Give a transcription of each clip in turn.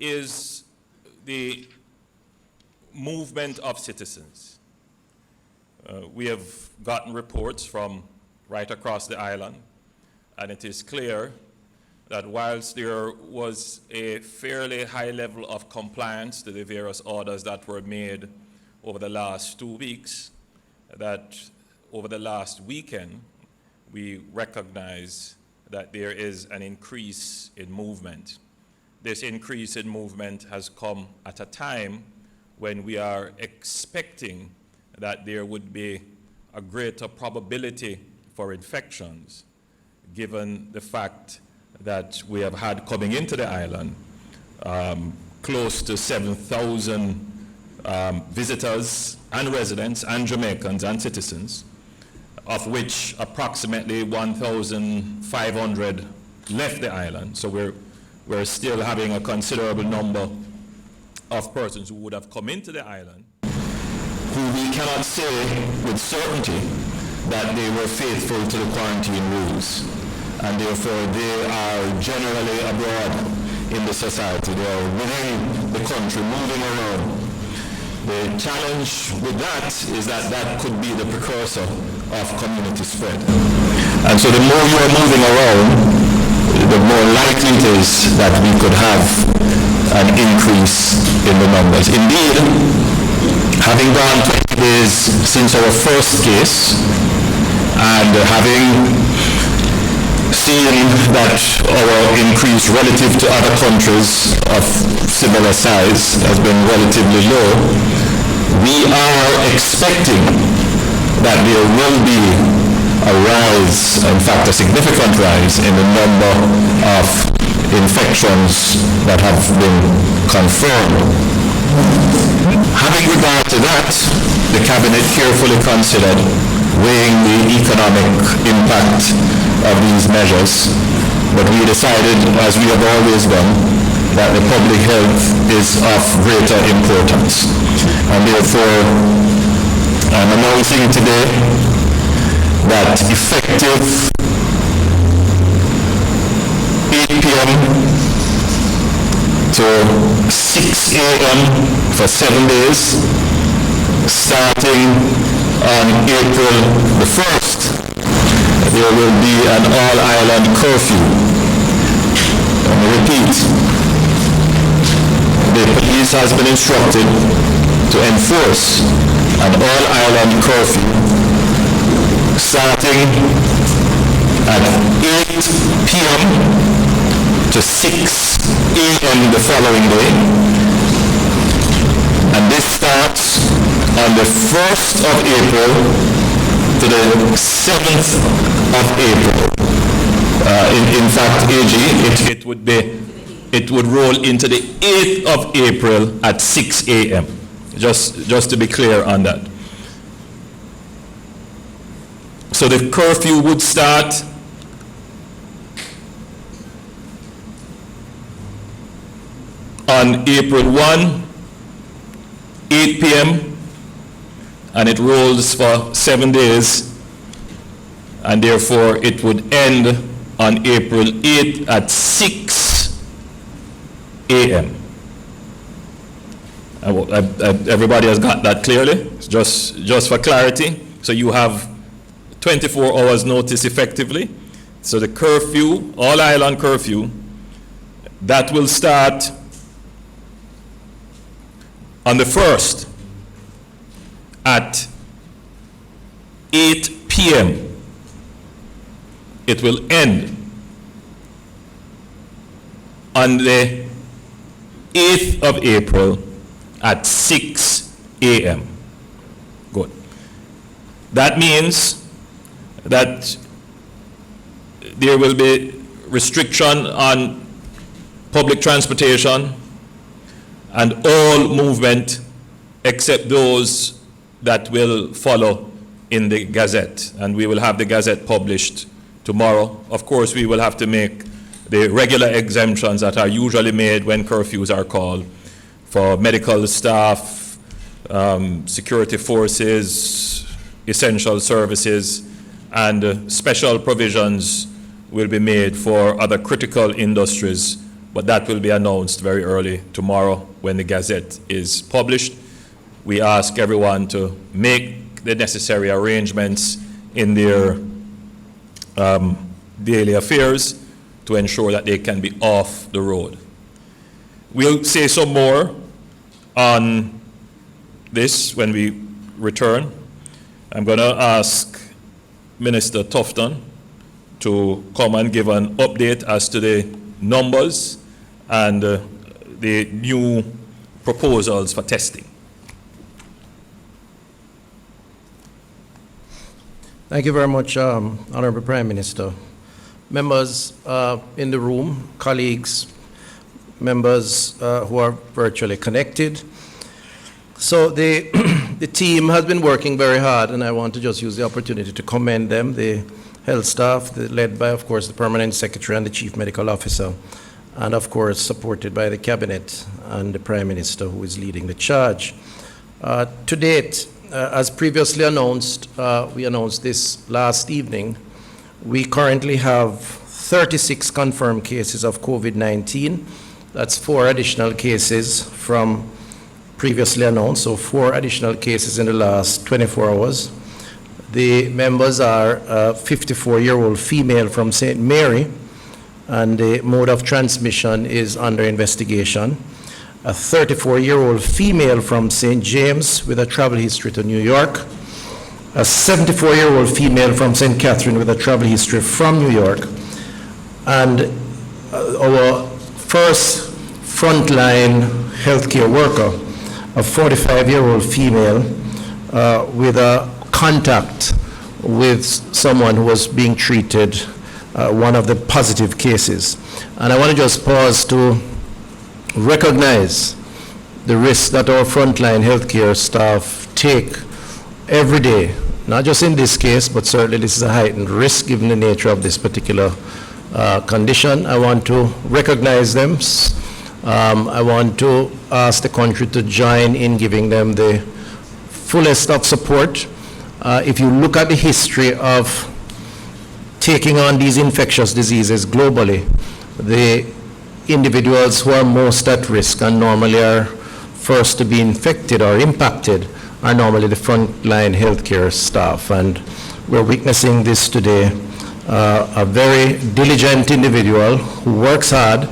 is the movement of citizens. We have gotten reports from right across the island, and it is clear that whilst there was a fairly high level of compliance to the various orders that were made over the last 2 weeks, that over the last weekend, we recognize that there is an increase in movement. This increase in movement has come at a time when we are expecting that there would be a greater probability for infections, given the fact that we have had coming into the island close to 7,000 visitors and residents and Jamaicans and citizens, of which approximately 1,500 left the island. So we're still having a considerable number of persons who would have come into the island who we cannot say with certainty that they were faithful to the quarantine rules, and therefore they are generally abroad in the society. They are within the country, moving around. The challenge with that is that that could be the precursor of community spread. And so the more you are moving around, the more likely it is that we could have an increase in the numbers. Indeed, having gone 20 days since our first case, and having seen that our increase relative to other countries of similar size has been relatively low, we are expecting that there will be a rise, in fact a significant rise, in the number of infections that have been confirmed. Having regard to that, the Cabinet carefully considered weighing the economic impact of these measures, but we decided, as we have always done, that the public health is of greater importance. And therefore, I'm announcing today that effective 8 p.m. to 6 a.m. for 7 days, starting on April the 1st, there will be an all-island curfew. Let me repeat. The police has been instructed to enforce an all-island curfew starting at 8 p.m. to 6 a.m. the following day. And this starts on the 1st of April to the 7th of April. In fact, AG, it would roll into the 8th of April at 6 a.m. Just to be clear on that. So the curfew would start on April 1, 8 p.m. and it rolls for 7 days, and therefore it would end on April 8th at 6 a.m. Everybody has got that clearly? Just for clarity. So you have 24 hours notice effectively. So the curfew, all island curfew, that will start on the 1st at 8 p.m. It will end on the 8th of April at 6 a.m. Good. That means that there will be restriction on public transportation and all movement except those that will follow in the Gazette. And we will have the Gazette published tomorrow. Of course, we will have to make the regular exemptions that are usually made when curfews are called for medical staff, security forces, essential services, and special provisions will be made for other critical industries but that will be announced very early tomorrow when the Gazette is published. We ask everyone to make the necessary arrangements in their daily affairs to ensure that they can be off the road. We'll say some more on this when we return. I'm going to ask Minister Tufton to come and give an update as to the numbers and the new proposals for testing. Thank you very much, Honorable Prime Minister. Members in the room, colleagues, members who are virtually connected. So the team has been working very hard, and I want to just use the opportunity to commend them, the health staff, led by, of course, the Permanent Secretary and the Chief Medical Officer, and, of course, supported by the Cabinet and the Prime Minister, who is leading the charge. To date, as previously announced, we announced this last evening, we currently have 36 confirmed cases of COVID-19. That's 4 additional cases from previously announced, so 4 additional cases in the last 24 hours. The members are a 54-year-old female from St. Mary, and the mode of transmission is under investigation. A 34-year-old female from St. James with a travel history to New York, a 74-year-old female from St. Catherine with a travel history from New York, and our first frontline healthcare worker, a 45-year-old female with a contact with someone who was being treated, one of the positive cases. And I want to just pause to recognize the risk that our frontline healthcare staff take every day, not just in this case, but certainly this is a heightened risk given the nature of this particular condition. I want to recognize them. I want to ask the country to join in giving them the fullest of support. If you look at the history of taking on these infectious diseases globally, the individuals who are most at risk and normally are first to be infected or impacted are normally the frontline healthcare staff. And we're witnessing this today. A very diligent individual who works hard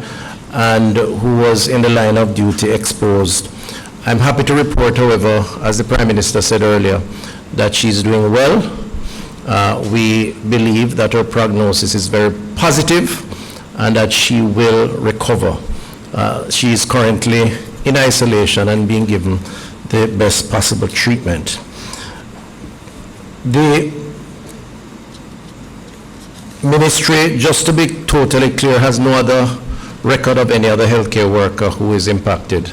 and who was in the line of duty exposed. I'm happy to report, however, as the Prime Minister said earlier, that she's doing well. We believe that her prognosis is very positive and that she will recover. She is currently in isolation and being given the best possible treatment. The ministry, just to be totally clear, has no other record of any other healthcare worker who is impacted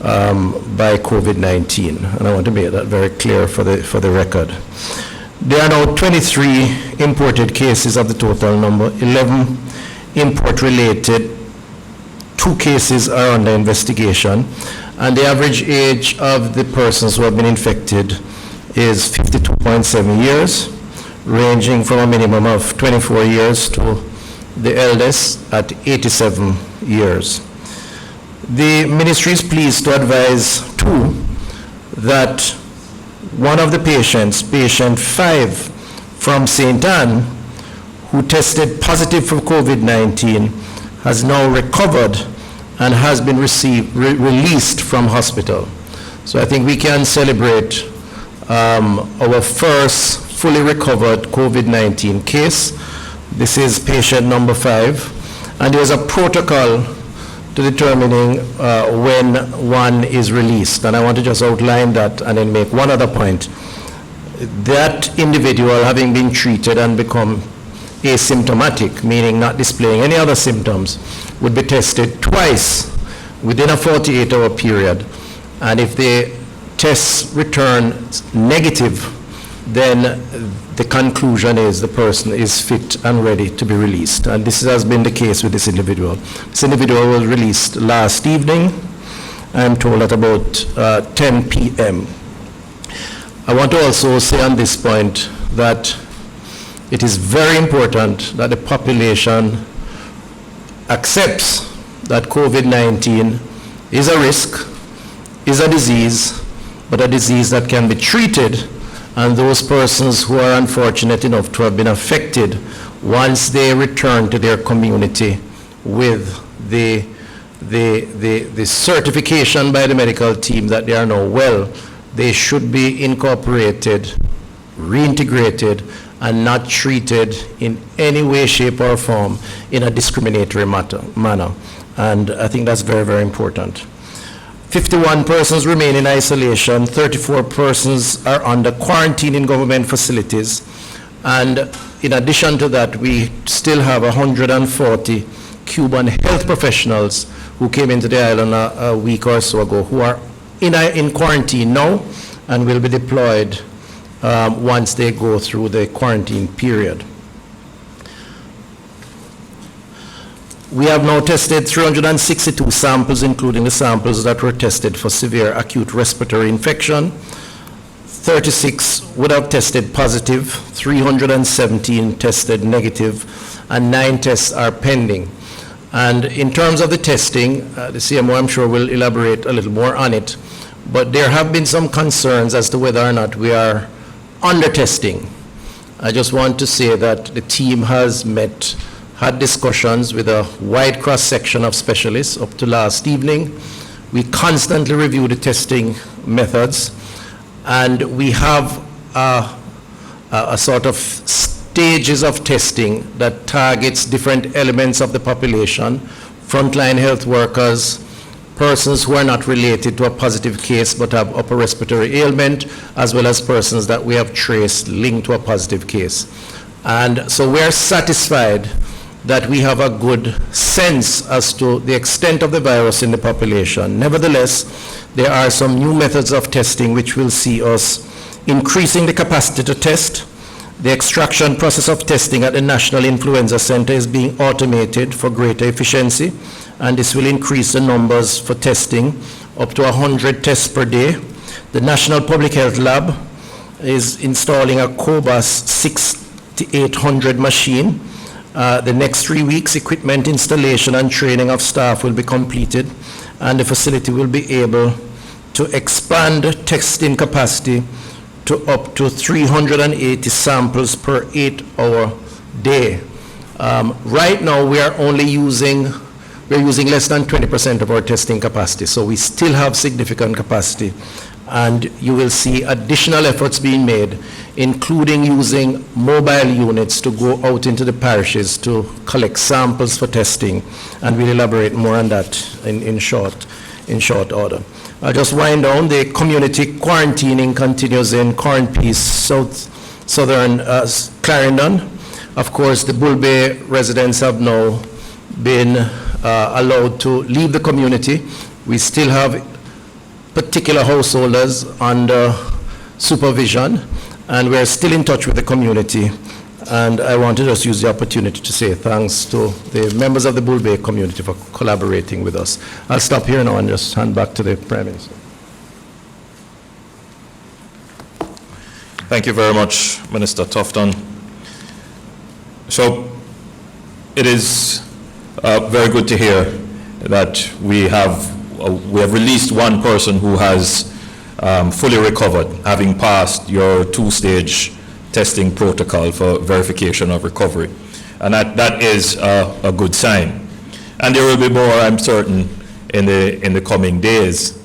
by COVID-19, and I want to make that very clear for the record. There are now 23 imported cases of the total number, 11 import-related, 2 cases are under investigation, and the average age of the persons who have been infected is 52.7 years, ranging from a minimum of 24 years to the eldest at 87 years. The ministry is pleased to advise, too, that one of the patients, patient 5 from St. Anne, who tested positive for COVID-19, has now recovered and has been released from hospital. So I think we can celebrate our first fully recovered COVID-19 case. This is patient number 5, and there's a protocol to determining when one is released. And I want to just outline that and then make one other point. That individual, having been treated and become asymptomatic, meaning not displaying any other symptoms, would be tested twice within a 48-hour period. And if the tests return negative, then the conclusion is the person is fit and ready to be released. And this has been the case with this individual. This individual was released last evening, I'm told at about 10 p.m. I want to also say on this point that it is very important that the population accepts that COVID-19 is a risk, is a disease, but a disease that can be treated, and those persons who are unfortunate enough to have been affected, once they return to their community with the certification by the medical team that they are now well, they should be incorporated, reintegrated, and not treated in any way, shape, or form in a discriminatory manner. And I think that's very, very important. 51 persons remain in isolation, 34 persons are under quarantine in government facilities, and in addition to that, we still have 140 Cuban health professionals who came into the island a week or so ago, who are in quarantine now and will be deployed once they go through the quarantine period. We have now tested 362 samples, including the samples that were tested for severe acute respiratory infection. 36 would have tested positive, 317 tested negative, and 9 tests are pending. And in terms of the testing, the CMO I'm sure will elaborate a little more on it, but there have been some concerns as to whether or not we are under testing. I just want to say that the team has had discussions with a wide cross-section of specialists up to last evening. We constantly review the testing methods, and we have a sort of stages of testing that targets different elements of the population: frontline health workers, persons who are not related to a positive case but have upper respiratory ailment, as well as persons that we have traced linked to a positive case. And so we're satisfied that we have a good sense as to the extent of the virus in the population. Nevertheless, there are some new methods of testing which will see us increasing the capacity to test. The extraction process of testing at the National Influenza Center is being automated for greater efficiency, and this will increase the numbers for testing up to 100 tests per day. The National Public Health Lab is installing a Cobas 6800 machine. The next 3 weeks, equipment installation and training of staff will be completed, and the facility will be able to expand testing capacity to up to 380 samples per 8-hour day. Right now, we're using less than 20% of our testing capacity, so we still have significant capacity. And you will see additional efforts being made, including using mobile units to go out into the parishes to collect samples for testing, and we'll elaborate more on that in short order. I'll just wind down. The community quarantining continues in Corn Peace, southern Clarendon. Of course, the Bull Bay residents have now been allowed to leave the community. We still have particular householders under supervision, and we're still in touch with the community. And I want to just use the opportunity to say thanks to the members of the Bull Bay community for collaborating with us. I'll stop here now and just hand back to the Prime Minister. Thank you very much, Minister Tufton. So it is very good to hear that we have released one person who has fully recovered, having passed your 2-stage testing protocol for verification of recovery. And that is a good sign. And there will be more, I'm certain, in the coming days.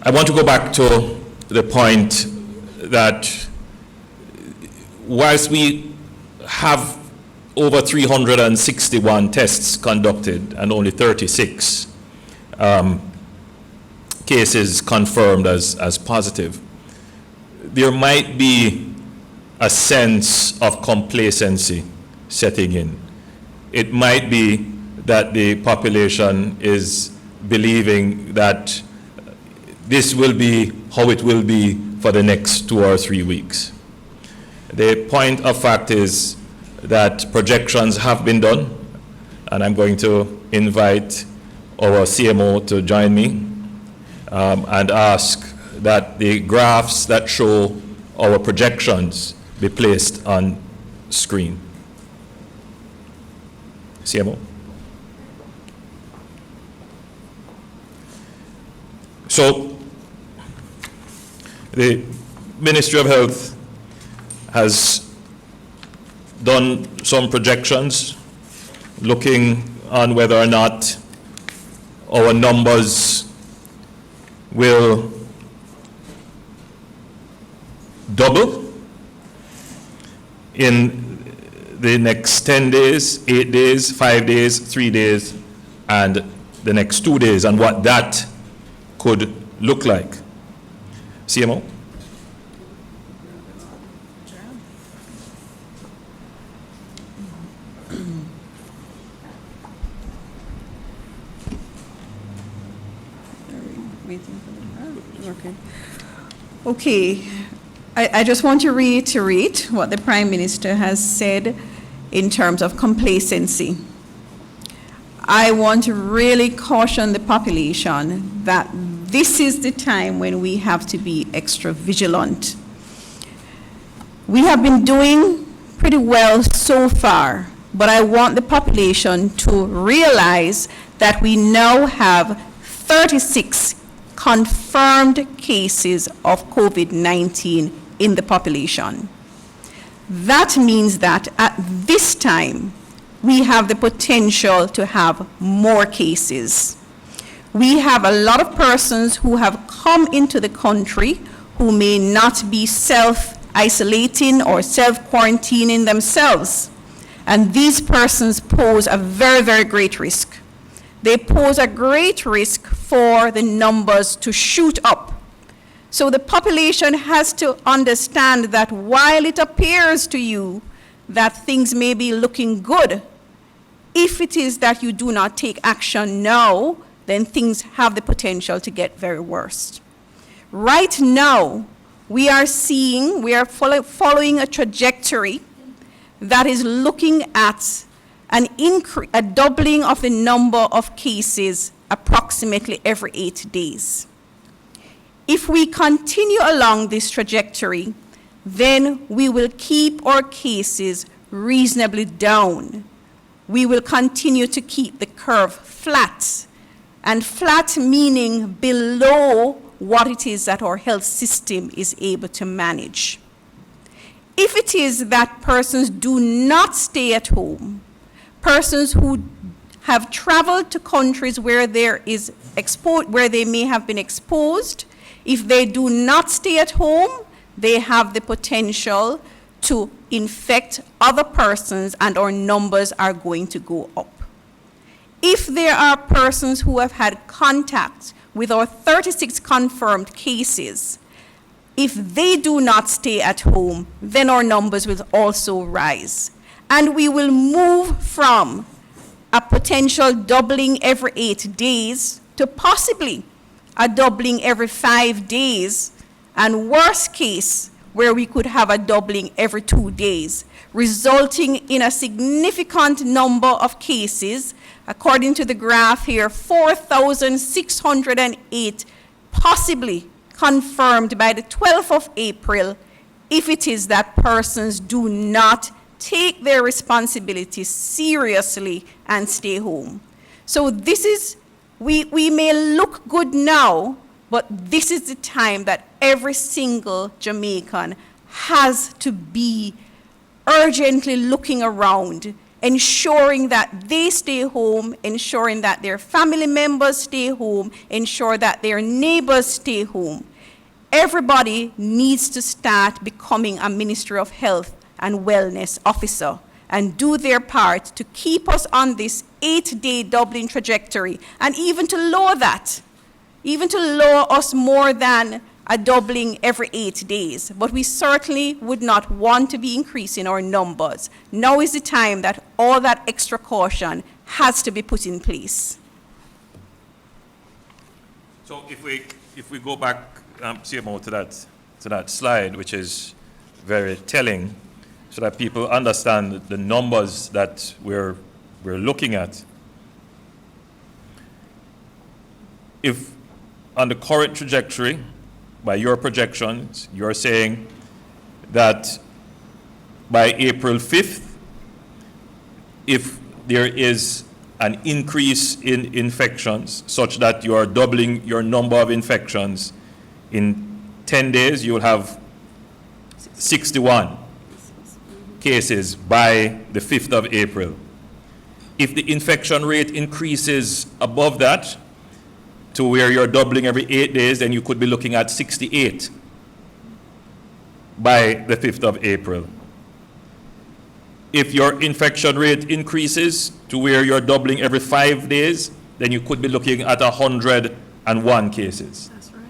I want to go back to the point that whilst we have over 361 tests conducted and only 36 cases confirmed as positive, there might be a sense of complacency setting in. It might be that the population is believing that this will be how it will be for the next 2 or 3 weeks. The point of fact is that projections have been done, and I'm going to invite our CMO to join me and ask that the graphs that show our projections be placed on screen. CMO. So the Ministry of Health has done some projections looking on whether or not our numbers will double in the next 10 days, 8 days, 5 days, 3 days, and the next 2 days, and what that could look like. CMO? Okay. I just want to reiterate what the Prime Minister has said in terms of complacency. I want to really caution the population that this is the time when we have to be extra vigilant. We have been doing pretty well so far, but I want the population to realize that we now have 36 confirmed cases of COVID-19 in the population. That means that at this time, we have the potential to have more cases. We have a lot of persons who have come into the country who may not be self-isolating or self-quarantining themselves. And these persons pose a very, very great risk. They pose a great risk for the numbers to shoot up. So the population has to understand that while it appears to you that things may be looking good, if it is that you do not take action now, then things have the potential to get very worse. Right now, we are following a trajectory that is looking at a doubling of the number of cases approximately every 8 days. If we continue along this trajectory, then we will keep our cases reasonably down. We will continue to keep the curve flat, and flat meaning below what it is that our health system is able to manage. If it is that persons do not stay at home, persons who have traveled to countries where where they may have been exposed, if they do not stay at home, they have the potential to infect other persons, and our numbers are going to go up. If there are persons who have had contact with our 36 confirmed cases, if they do not stay at home, then our numbers will also rise. And we will move from a potential doubling every 8 days to possibly a doubling every 5 days, and worst case, where we could have a doubling every 2 days, resulting in a significant number of cases. According to the graph here, 4,608 possibly confirmed by the 12th of April, if it is that persons do not take their responsibilities seriously and stay home. So this is, we may look good now, but this is the time that every single Jamaican has to be urgently looking around, ensuring that they stay home, ensuring that their family members stay home, ensure that their neighbors stay home. Everybody needs to start becoming a Ministry of Health and Wellness officer and do their part to keep us on this 8-day doubling trajectory, and even to lower that, even to lower us more than a doubling every 8 days. But we certainly would not want to be increasing our numbers. Now is the time that all that extra caution has to be put in place. So if we go back, CMO, to that slide, which is very telling, so that people understand the numbers that we're looking at. If on the current trajectory, by your projections, you're saying that by April 5th, if there is an increase in infections such that you are doubling your number of infections, in 10 days you will have 61 cases by the 5th of April. If the infection rate increases above that to where you're doubling every 8 days, then you could be looking at 68 by the 5th of April. If your infection rate increases to where you're doubling every 5 days, then you could be looking at 101 cases. That's right.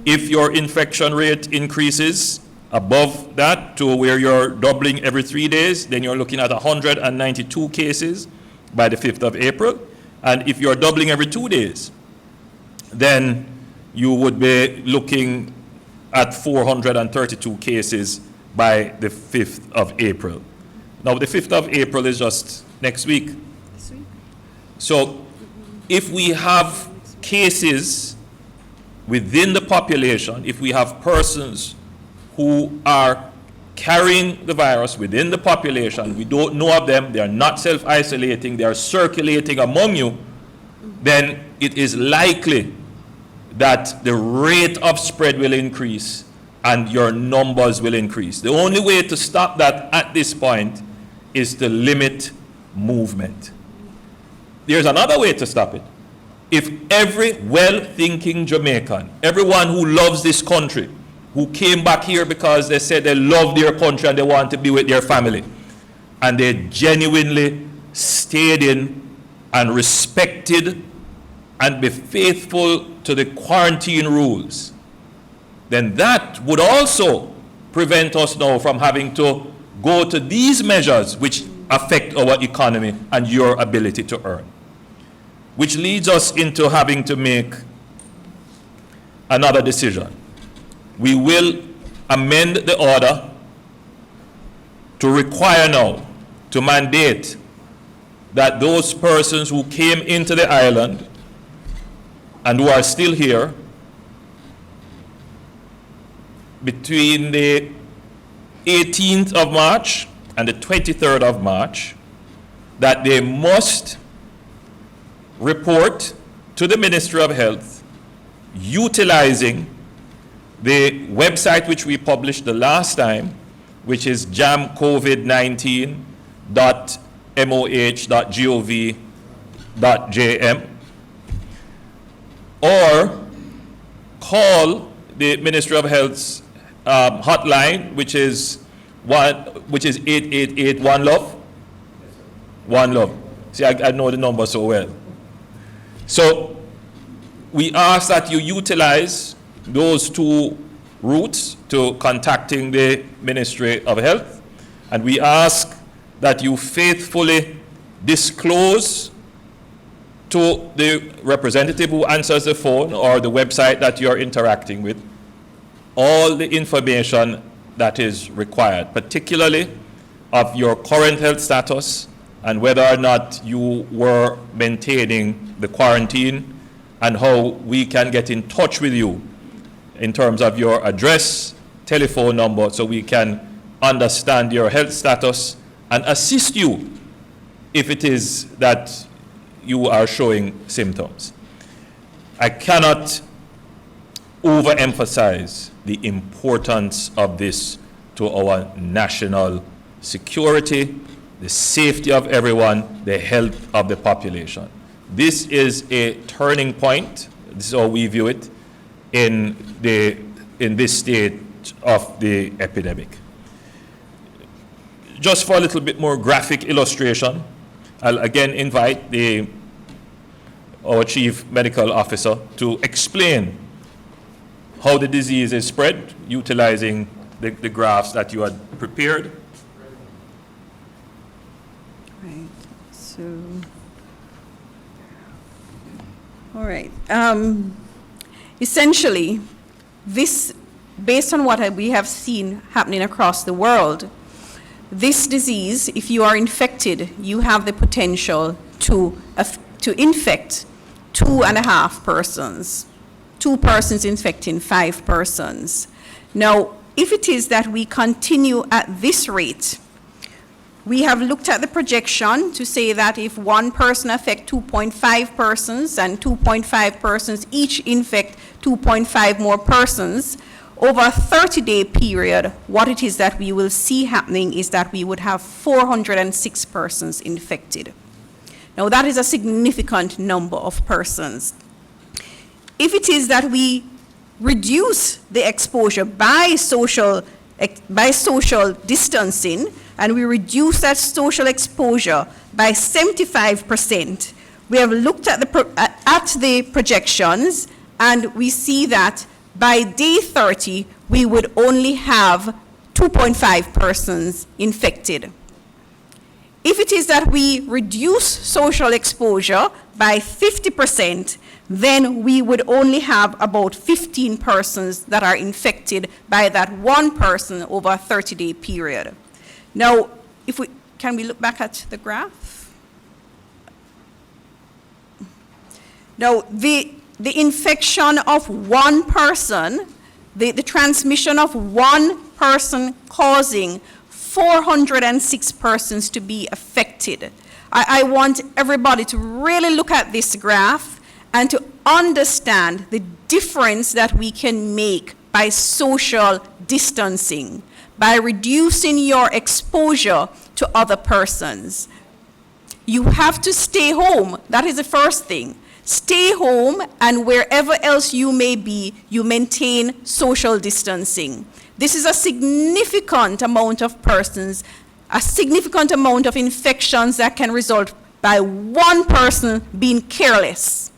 If your infection rate increases above that to where you're doubling every 3 days, then you're looking at 192 cases by the 5th of April. And if you're doubling every 2 days, then you would be looking at 432 cases by the 5th of April. Now, the 5th of April is just next week. This week? So if we have cases within the population, if we have persons who are carrying the virus within the population, we don't know of them, they are not self-isolating, they are circulating among you, then it is likely that the rate of spread will increase and your numbers will increase. The only way to stop that at this point is to limit movement. There's another way to stop it. If every well-thinking Jamaican, everyone who loves this country, who came back here because they said they love their country and they want to be with their family, and they genuinely stayed in and respected and be faithful to the quarantine rules, then that would also prevent us now from having to go to these measures which affect our economy and your ability to earn. Which leads us into having to make another decision. We will amend the order to require now, to mandate that those persons who came into the island and who are still here between the 18th of March and the 23rd of March, that they must report to the Ministry of Health utilizing the website which we published the last time, which is jamcovid19.moh.gov.jm, or call the Ministry of Health's hotline, which is 888 One Love. One Love. See, I know the number so well. So we ask that you utilize those two routes to contacting the Ministry of Health, and we ask that you faithfully disclose to the representative who answers the phone or the website that you're interacting with all the information that is required, particularly of your current health status and whether or not you were maintaining the quarantine, and how we can get in touch with you in terms of your address, telephone number, so we can understand your health status and assist you if it is that you are showing symptoms. I cannot overemphasize the importance of this to our national security, the safety of everyone, the health of the population. This is a turning point, this is how we view it, in this stage of the epidemic. Just for a little bit more graphic illustration, I'll again invite our Chief Medical Officer to explain how the disease is spread, utilizing the graphs that you had prepared. Right, so, all right. Essentially, this, based on what we have seen happening across the world, this disease, if you are infected, you have the potential to infect 2.5 persons. 2 persons infecting 5 persons. Now, if it is that we continue at this rate, We have looked at the projection to say that if one person affects 2.5 persons and 2.5 persons each infect 2.5 more persons, over a 30-day period, what it is that we will see happening is that we would have 406 persons infected. Now, that is a significant number of persons. If it is that we reduce the exposure by social distancing, and we reduce that social exposure by 75%, we have looked at the projections, and we see that by day 30, we would only have 2.5 persons infected. If it is that we reduce social exposure by 50%, then we would only have about 15 persons that are infected by that one person over a 30-day period. Now, can we look back at the graph? Now, the infection of one person, the transmission of one person causing 406 persons to be affected. I want everybody to really look at this graph and to understand the difference that we can make by social distancing, by reducing your exposure to other persons. You have to stay home. That is the first thing. Stay home, and wherever else you may be, you maintain social distancing. This is a significant amount of persons, a significant amount of infections that can result by one person being careless.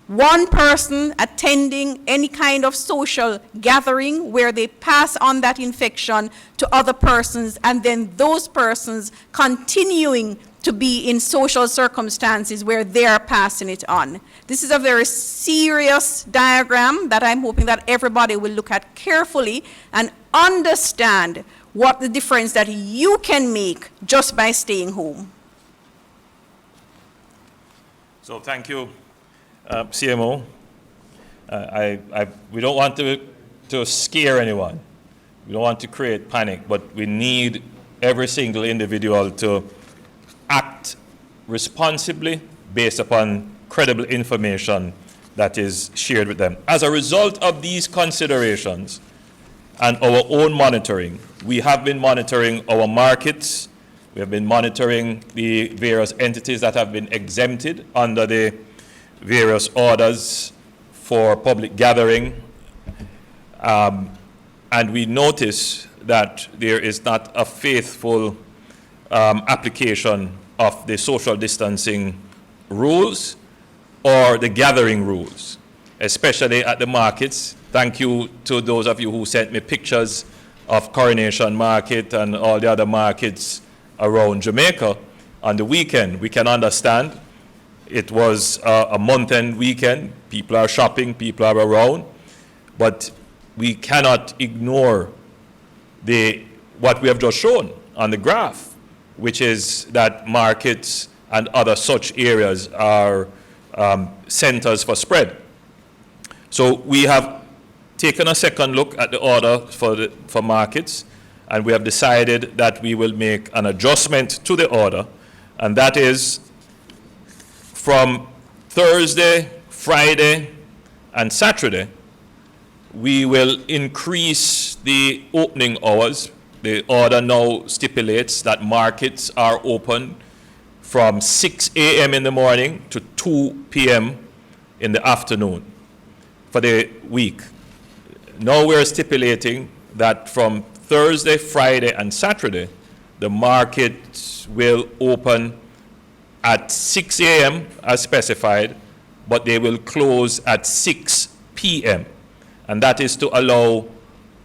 One person attending any kind of social gathering where they pass on that infection to other persons, and then those persons continuing to be in social circumstances where they are passing it on. This is a very serious diagram that I'm hoping that everybody will look at carefully and understand what the difference that you can make just by staying home. So thank you, CMO. We don't want to scare anyone. We don't want to create panic, but we need every single individual to act responsibly based upon credible information that is shared with them. As a result of these considerations and our own monitoring, we have been monitoring our markets. We have been monitoring the various entities that have been exempted under the various orders for public gathering. And we notice that there is not a faithful application of the social distancing rules or the gathering rules, especially at the markets. Thank you to those of you who sent me pictures of Coronation Market and all the other markets around Jamaica on the weekend. We can understand it was a month-end weekend. People are shopping, people are around, but we cannot ignore what we have just shown on the graph, which is that markets and other such areas are centers for spread. So we have taken a second look at the order for markets, and we have decided that we will make an adjustment to the order, and that is from Thursday, Friday, and Saturday, we will increase the opening hours. The order now stipulates that markets are open from 6 a.m. in the morning to 2 p.m. in the afternoon for the week. Now we're stipulating that from Thursday, Friday, and Saturday, the markets will open at 6 a.m. as specified, but they will close at 6 p.m. And that is to allow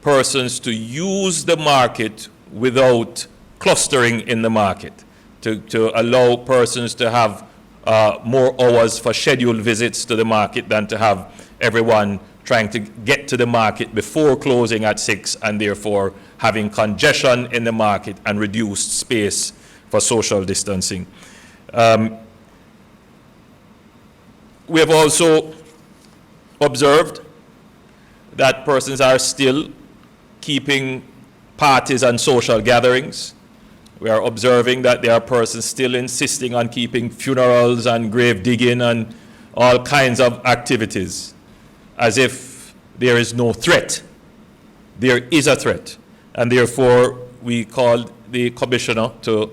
persons to use the market without clustering in the market, to allow persons to have more hours for scheduled visits to the market than to have everyone trying to get to the market before closing at 6 and therefore having congestion in the market and reduced space for social distancing. We have also observed that persons are still keeping parties and social gatherings. We are observing that there are persons still insisting on keeping funerals and grave digging and all kinds of activities as if there is no threat. There is a threat, and therefore we called the commissioner to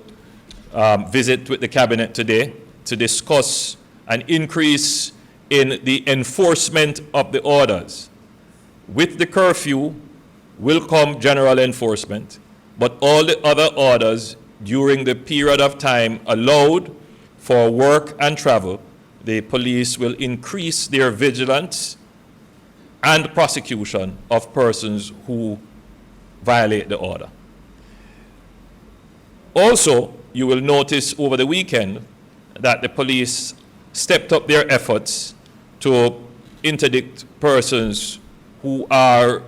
visit with the cabinet today to discuss an increase in the enforcement of the orders. With the curfew will come general enforcement, but all the other orders during the period of time allowed for work and travel, the police will increase their vigilance and prosecution of persons who violate the order. Also, you will notice over the weekend that the police stepped up their efforts to interdict persons who are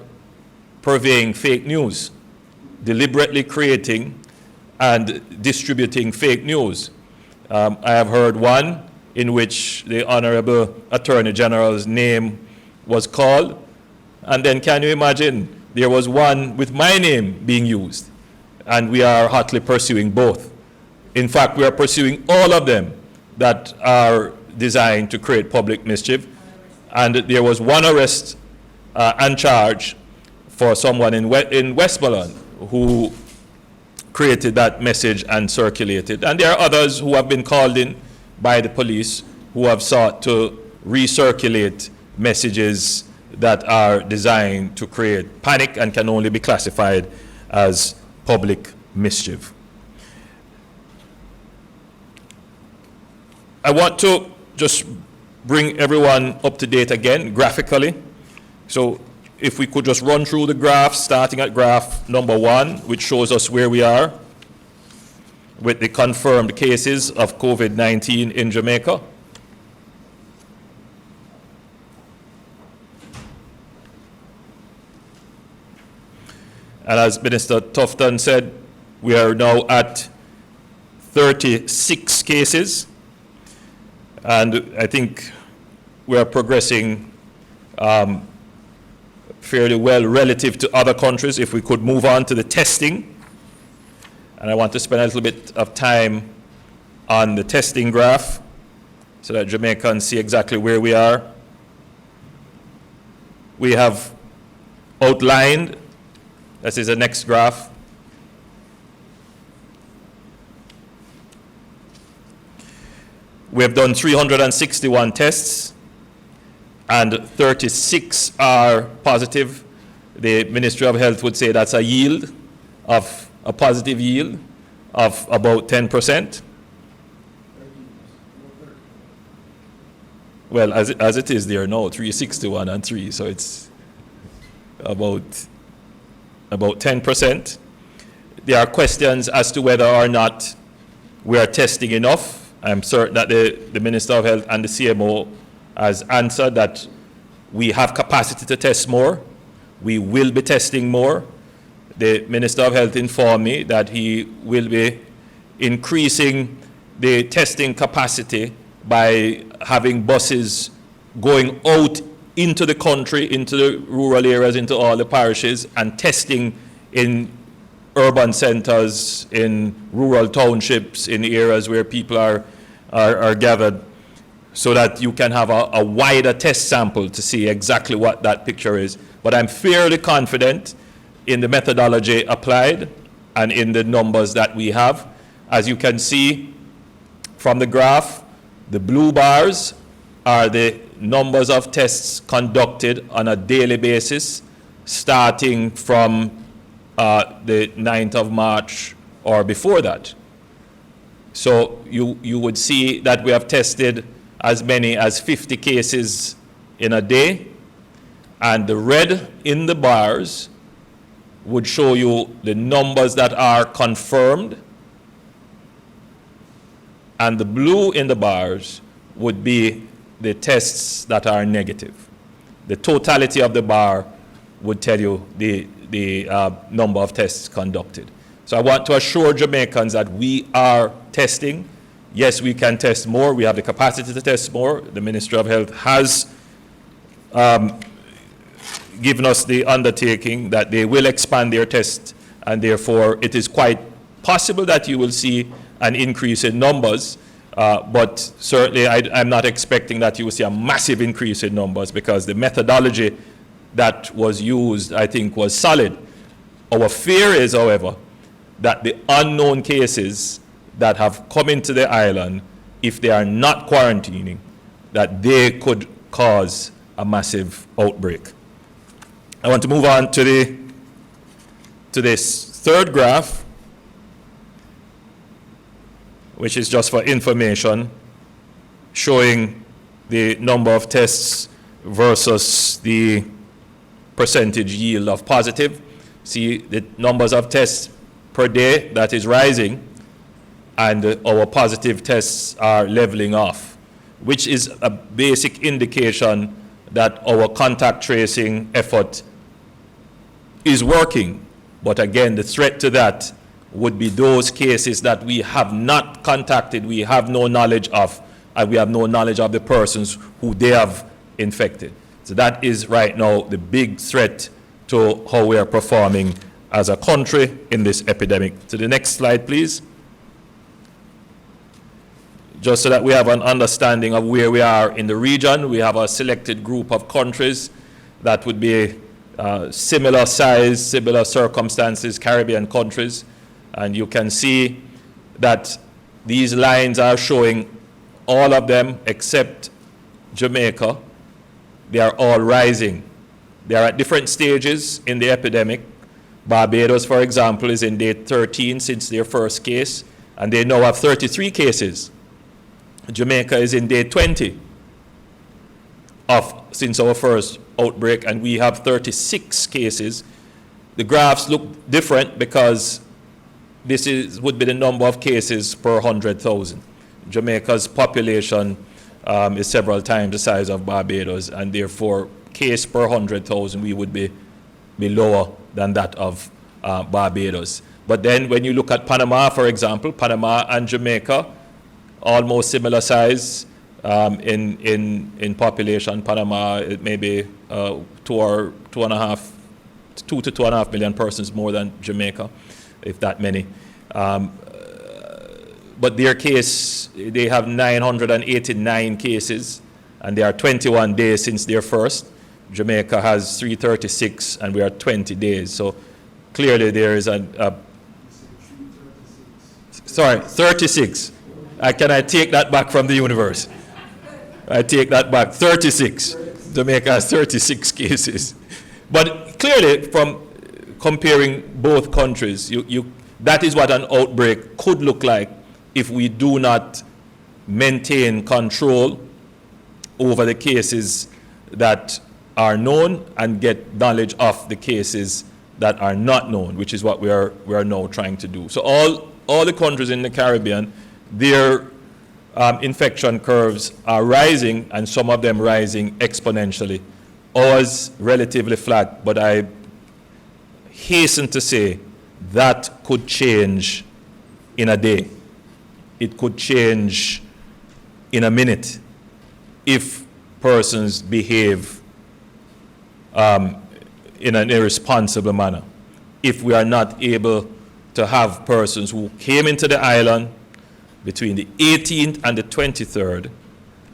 purveying fake news, deliberately creating and distributing fake news. I have heard one in which the Honorable Attorney General's name was called, and then can you imagine, there was one with my name being used, and we are hotly pursuing both. In fact, we are pursuing all of them that are designed to create public mischief, and there was one arrest and charge for someone in Westmoreland who created that message and circulated. And there are others who have been called in by the police who have sought to recirculate messages that are designed to create panic and can only be classified as public mischief. I want to just bring everyone up to date again graphically. So if we could just run through the graph, starting at graph number 1, which shows us where we are with the confirmed cases of COVID-19 in Jamaica. And as Minister Tufton said, we are now at 36 cases. And I think we are progressing fairly well relative to other countries. If we could move on to the testing. And I want to spend a little bit of time on the testing graph so that Jamaicans see exactly where we are. We have outlined, this is the next graph, we have done 361 tests and 36 are positive. The Ministry of Health would say that's a yield of a positive yield of about 10%. Well, as it is there now, 361 and 3, so it's about 10%. There are questions as to whether or not we are testing enough. I'm certain that the Minister of Health and the CMO has answered that we have capacity to test more. We will be testing more. The Minister of Health informed me that he will be increasing the testing capacity by having buses going out into the country, into the rural areas, into all the parishes, and testing in urban centers, in rural townships, in areas where people are gathered, so that you can have a wider test sample to see exactly what that picture is. But I'm fairly confident in the methodology applied and in the numbers that we have. As you can see from the graph, the blue bars are the numbers of tests conducted on a daily basis starting from the 9th of March or before that. So you would see that we have tested as many as 50 cases in a day, and the red in the bars would show you the numbers that are confirmed, and the blue in the bars would be the tests that are negative. The totality of the bar would tell you the number of tests conducted. So I want to assure Jamaicans that we are testing. Yes, we can test more. We have the capacity to test more. The Ministry of Health has given us the undertaking that they will expand their tests, and therefore it is quite possible that you will see an increase in numbers, but certainly I'm not expecting that you will see a massive increase in numbers, because the methodology that was used, I think, was solid. Our fear is, however, that the unknown cases that have come into the island, if they are not quarantining, that they could cause a massive outbreak. I want to move on to this third graph, which is just for information, showing the number of tests versus the percentage yield of positive. See the numbers of tests per day, that is rising, and our positive tests are leveling off, which is a basic indication that our contact tracing effort is working. But again, the threat to that would be those cases that we have not contacted, we have no knowledge of, and we have no knowledge of the persons who they have infected. So that is right now the big threat to how we are performing as a country in this epidemic. To the next slide, please. Just so that we have an understanding of where we are in the region, we have a selected group of countries that would be similar size, similar circumstances, Caribbean countries. And you can see that these lines are showing all of them except Jamaica. They are all rising. They are at different stages in the epidemic. Barbados, for example, is in day 13 since their first case, and they now have 33 cases. Jamaica is in day 20 since our first outbreak, and we have 36 cases. The graphs look different because this would be the number of cases per 100,000. Jamaica's population is several times the size of Barbados, and therefore case per 100,000 we would be lower than that of Barbados. But then when you look at Panama, for example, Panama and Jamaica, almost similar size in population. Panama, it may be 2 to 2.5 million persons more than Jamaica, if that many. But their case, they have 989 cases, and they are 21 days since their first. Jamaica has 336, and we are 20 days. So clearly there is 36. Can I take that back from the universe? I take that back, 36. Jamaica has 36 cases. But clearly, from comparing both countries, that is what an outbreak could look like if we do not maintain control over the cases that are known and get knowledge of the cases that are not known, which is what we are now trying to do. So all the countries in the Caribbean, their infection curves are rising, and some of them rising exponentially. Ours relatively flat, but I hasten to say that could change in a day. It could change in a minute if persons behave in an irresponsible manner. If we are not able to have persons who came into the island between the 18th and the 23rd,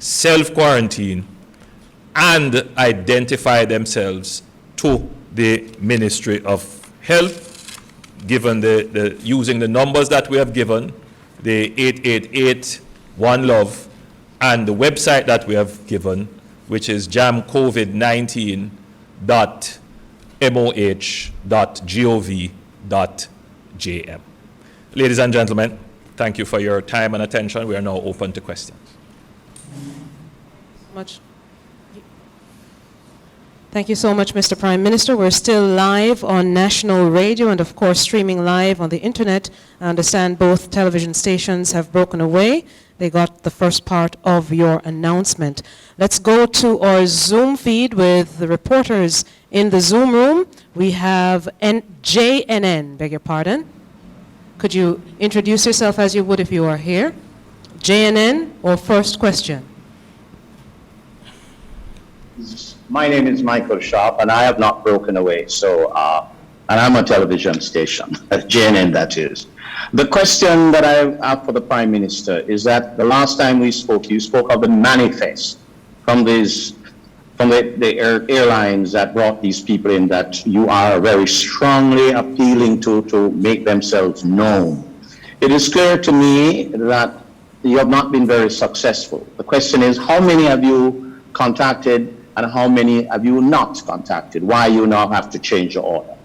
self-quarantine, and identify themselves to the Ministry of Health, given using the numbers that we have given, the 888 One Love, and the website that we have given, which is jamcovid19.moh.gov.jm. Ladies and gentlemen, thank you for your time and attention. We are now open to questions. Thank you so much, Mr. Prime Minister. We're still live on national radio and, of course, streaming live on the internet. I understand both television stations have broken away. They got the first part of your announcement. Let's go to our Zoom feed with the reporters in the Zoom room. We have JNN, beg your pardon. Could you introduce yourself as you would if you are here? JNN, or first question? My name is Michael Sharp, and I have not broken away. So and I'm a television station, JNN that is. The question that I have for the Prime Minister is that the last time we spoke, you spoke of the manifest from the airlines that brought these people in, that you are very strongly appealing to make themselves known. It is clear to me that you have not been very successful. The question is, how many have you contacted and how many have you not contacted? Why you now have to change your order?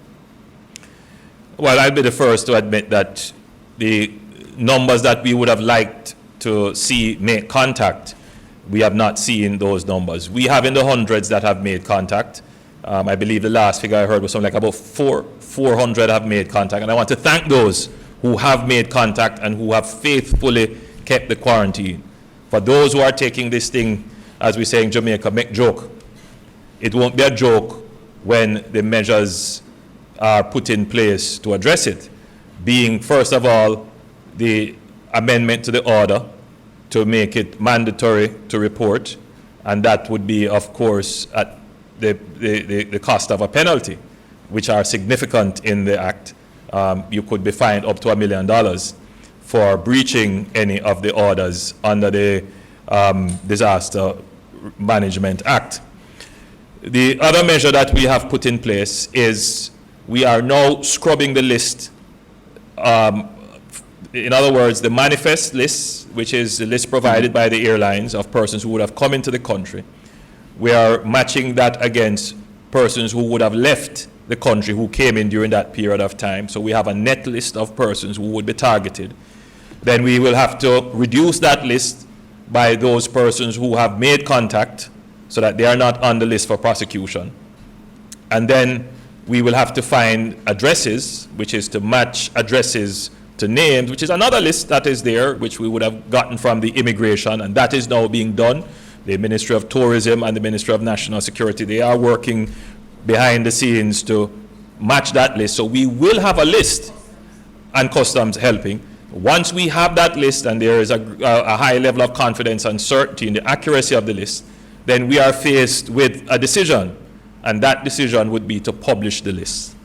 Well, I'll be the first to admit that the numbers that we would have liked to see make contact, we have not seen those numbers. We have in the hundreds that have made contact. I believe the last figure I heard was something like about 400 have made contact. And I want to thank those who have made contact and who have faithfully kept the quarantine. For those who are taking this thing, as we say in Jamaica, make joke. It won't be a joke when the measures are put in place to address it, being, first of all, the amendment to the order to make it mandatory to report, and that would be, of course, at the cost of a penalty, which are significant in the Act. You could be fined up to $1 million for breaching any of the orders under the Disaster Management Act. The other measure that we have put in place is we are now scrubbing the list. In other words, the manifest list, which is the list provided by the airlines of persons who would have come into the country, we are matching that against persons who would have left the country who came in during that period of time. So we have a net list of persons who would be targeted. Then we will have to reduce that list by those persons who have made contact so that they are not on the list for prosecution. And then we will have to find addresses, which is to match addresses to names, which is another list that is there, which we would have gotten from the immigration, and that is now being done. The Ministry of Tourism and the Ministry of National Security, they are working behind the scenes to match that list. So we will have a list, and Customs helping. Once we have that list and there is a high level of confidence and certainty in the accuracy of the list, then we are faced with a decision, and that decision would be to publish the list.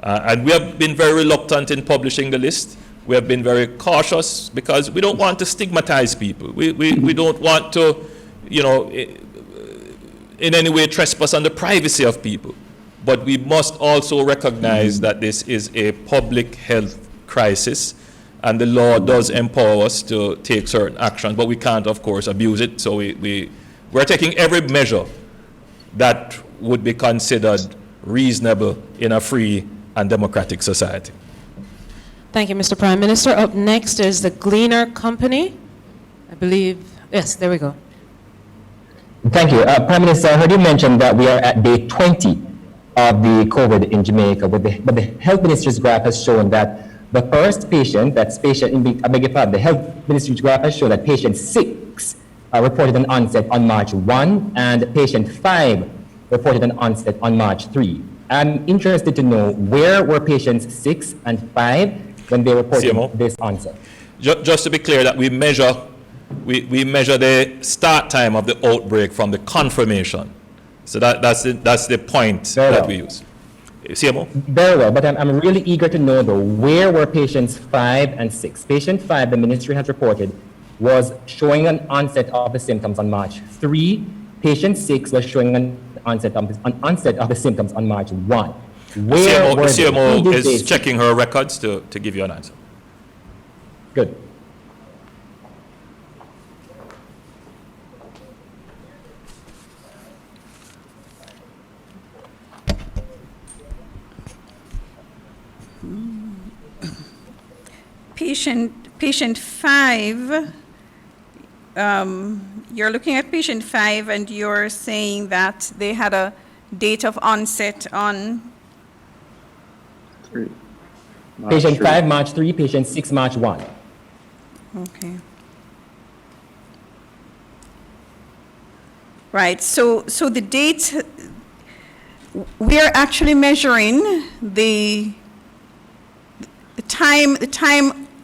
And we have been very reluctant in publishing the list. We have been very cautious because we don't want to stigmatize people. We don't want to, you know, in any way trespass on the privacy of people. But we must also recognize that this is a public health crisis, and the law does empower us to take certain actions, but we can't, of course, abuse it. So we're taking every measure that would be considered reasonable in a free and democratic society. Thank you, Mr. Prime Minister. Up next is the Gleaner Company. I believe, yes, there we go. Thank you. Prime Minister, I heard you mention that we are at day 20 of the COVID in Jamaica, but the Health Minister's graph has shown that the first patient, that's patient, I beg your pardon, the Health Minister's graph has shown that patient 6 reported an onset on March 1, and patient 5 reported an onset on March 3. I'm interested to know, where were patients 6 and 5 when they reported this onset? Just to be clear, that we measure the start time of the outbreak from the confirmation. So that's the point that we use. CMO? Very well, but I'm really eager to know, though, where were patients 5 and 6? Patient 5, the ministry has reported, was showing an onset of the symptoms on March 3. Patient 6 was showing an onset of the symptoms on March 1. Where were CMO is checking her records to give you an answer. Good. Patient 5, you're looking at patient 5 and you're saying that they had a date of onset on? Patient 5, March 3, patient 6, March 1. Okay. Right, so the date, we are actually measuring the time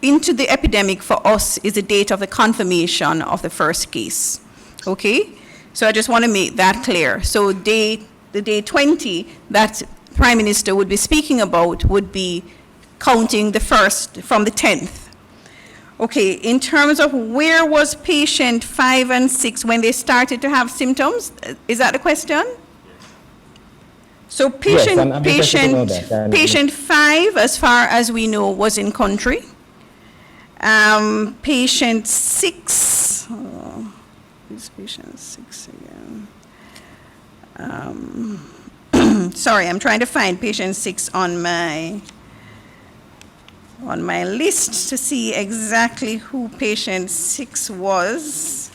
into the epidemic for us is the date of the confirmation of the first case. Okay? So I just want to make that clear. So the day 20, that Prime Minister would be speaking about would be counting the first from the 10th. Okay, in terms of where was patient 5 and 6 when they started to have symptoms, is that the question? So patient, I'm interested to know that. patient 5, as far as we know, was in country. Patient 6, who's patient 6 again? Sorry, I'm trying to find patient 6 on my list to see exactly who patient 6 was.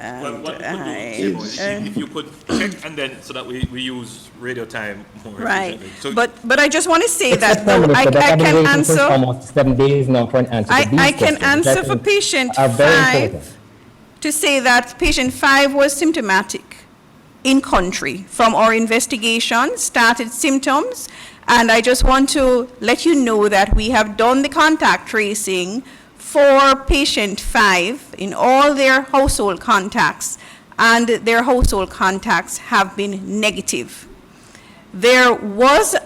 Well, what we could do, if you could check and then, so that we use radio time more Right, efficiently. So but I just want to say Mr. that Prime though, I Minister, that I've been can waiting for answer. almost 7 days now for an answer to these I can questions. answer That for patient are very 5 important. to say that patient 5 was symptomatic in country from our investigation, started symptoms, and I just want to let you know that we have done the contact tracing for patient 5 in all their household contacts, and their household contacts have been negative. There was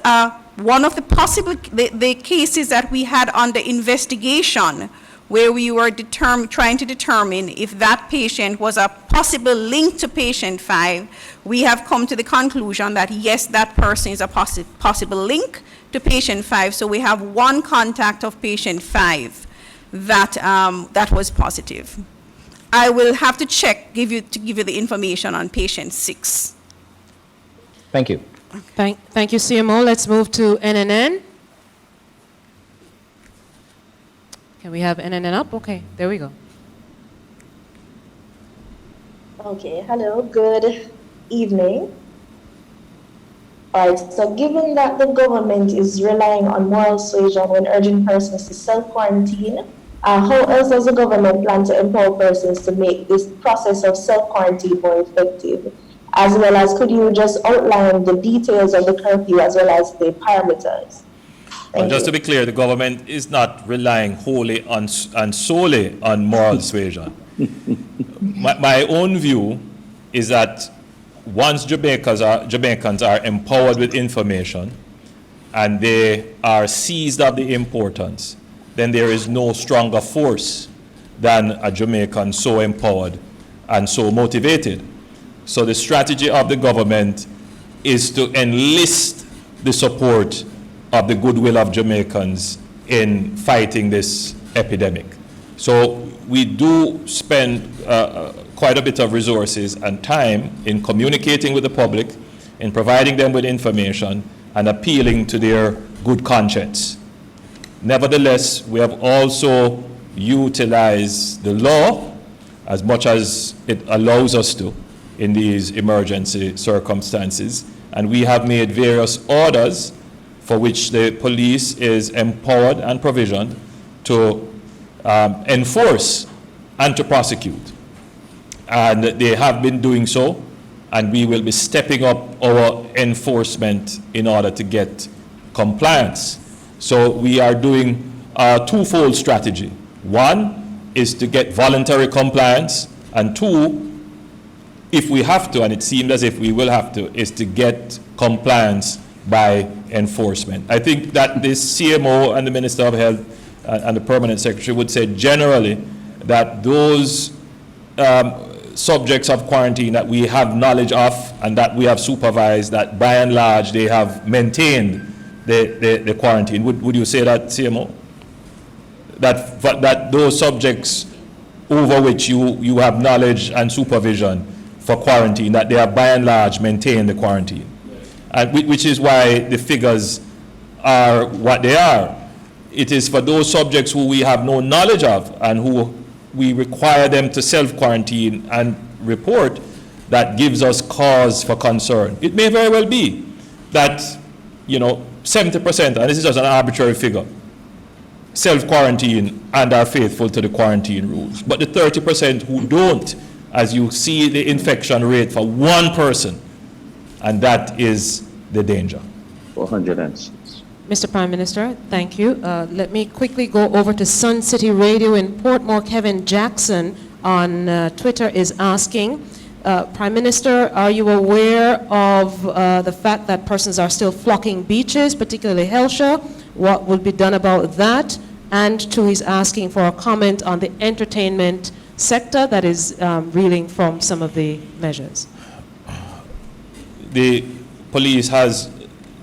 one of the possible the cases that we had under investigation where we were trying to determine if that patient was a possible link to patient 5. We have come to the conclusion that yes, that person is a possible link to patient 5. So we have one contact of patient 5 that was positive. I will have to check, give you the information on patient 6. Thank you. Thank you, CMO. Let's move to NNN. Can we have NNN up? Okay, there we go. Okay, hello, good evening. All right, so given that the government is relying on moral suasion when urging persons to self-quarantine, how else does the government plan to empower persons to make this process of self-quarantine more effective? As well as, could you just outline the details of the curfew as well as the parameters? Well, just to be clear, the government is not relying wholly on and solely on moral suasion. My own view is that once Jamaicans are empowered with information and they are seized of the importance, then there is no stronger force than a Jamaican so empowered and so motivated. So the strategy of the government is to enlist the support of the goodwill of Jamaicans in fighting this epidemic. So we do spend quite a bit of resources and time in communicating with the public, in providing them with information, and appealing to their good conscience. Nevertheless, we have also utilized the law as much as it allows us to in these emergency circumstances, and we have made various orders for which the police is empowered and provisioned to enforce and to prosecute. And they have been doing so, and we will be stepping up our enforcement in order to get compliance. So we are doing a twofold strategy. One is to get voluntary compliance, and two, if we have to, and it seems as if we will have to, is to get compliance by enforcement. I think that the CMO and the Minister of Health and the Permanent Secretary would say generally that those subjects of quarantine that we have knowledge of and that we have supervised, that by and large they have maintained the quarantine. Would you say that, CMO? That those subjects over which you have knowledge and supervision for quarantine, that they have by and large maintained the quarantine? Which is why the figures are what they are. It is for those subjects who we have no knowledge of and who we require them to self-quarantine and report that gives us cause for concern. It may very well be that, 70%, and this is just an arbitrary figure, self-quarantine and are faithful to the quarantine rules. But the 30% who don't, as you see the infection rate for one person, and that is the danger. 406. Mr. Prime Minister, thank you. Let me quickly go over to Sun City Radio in Portmore. Kevin Jackson on Twitter is asking, Prime Minister, are you aware of the fact that persons are still flocking beaches, particularly Hellshire? What will be done about that? And two, he's asking for a comment on the entertainment sector that is reeling from some of the measures. The police has